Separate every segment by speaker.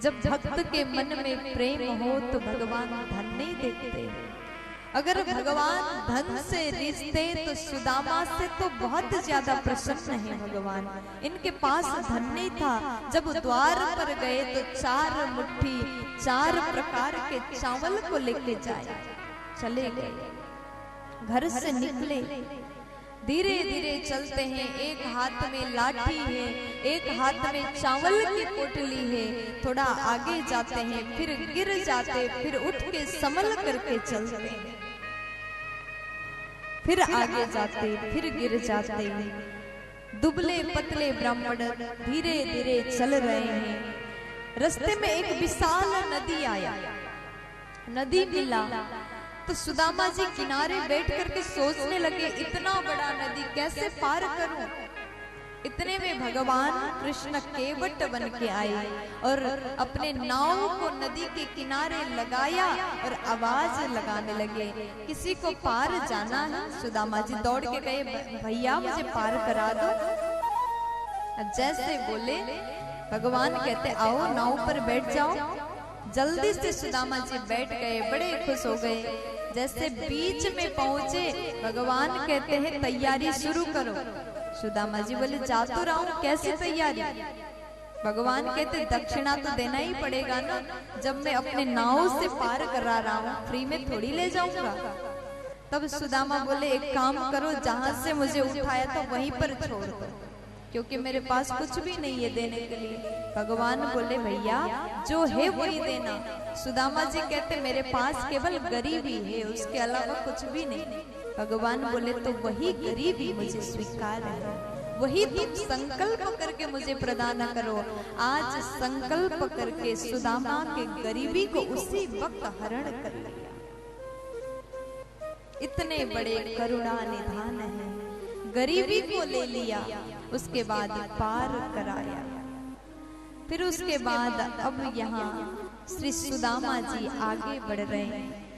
Speaker 1: जब भक्त के मन में प्रेम हो तो भगवान धन नहीं देते। अगर भगवान धन से रिश्ते तो सुदामा से तो बहुत ज्यादा प्रसन्न है भगवान। इनके पास धन नहीं था, जब द्वार पर गए तो 4 मुट्ठी 4 प्रकार के चावल को लेके जाए चले गए। घर से निकले, धीरे धीरे चलते हैं, एक हाथ में लाठी है, एक हाथ में चावल की पोटली है। थोड़ा आगे जाते हैं, फिर गिर जाते, फिर उठ के संभल करके चलते हैं, फिर आगे जाते, फिर गिर जाते। दुबले पतले ब्राह्मण धीरे धीरे चल रहे हैं। रास्ते में एक विशाल नदी आया, नदी मिला तो सुदामा जी किनारे बैठ करके सोचने लगे, इतना बड़ा नदी कैसे पार करूं। इतने में भगवान कृष्ण केवट बन के आए और अपने नाव को नदी के किनारे लगाया और आवाज लगाने लगे, किसी को पार जाना है। सुदामा जी दौड़ के गए, भैया मुझे पार करा दो। जैसे बोले भगवान कहते आओ नाव पर बैठ जाओ। जल्दी से सुदामा जी बैठ गए, बड़े खुश हो गए। जैसे बीच में पहुंचे भगवान कहते हैं तैयारी शुरू करो। सुदामा जी बोले जा तो रहा हूं, कैसे तैयारी। भगवान कहते दक्षिणा तो देना ही पड़ेगा ना, जब मैं अपने नाव से पार करा रहा हूं, फ्री में थोड़ी ले जाऊंगा। तब सुदामा बोले एक काम करो, जहां से मुझे उठाया था वहीं पर छोड़ दो, क्योंकि मेरे पास कुछ भी नहीं है देने के लिए। भगवान बोले भैया जो है वही देना। सुदामा जी कहते मेरे पास केवल गरीबी है, उसके अलावा कुछ भी नहीं। भगवान बोले तो वही गरीबी मुझे स्वीकार है, वही तुम संकल्प करके मुझे प्रदान करो। आज संकल्प करके सुदामा के गरीबी को उसी वक्त हरण कर लिया। इतने बड़े करुणा निधान है, गरीबी को ले लिया, उसके बाद पार कराया। फिर उसके बाद अब यहाँ श्री सुदामा जी आगे बढ़ रहे हैं।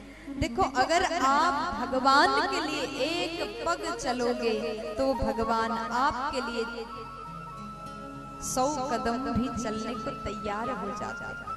Speaker 1: देखो अगर आप भगवान के लिए एक पग चलोगे तो भगवान आपके लिए 100 कदम भी चलने को तैयार हो जाता है।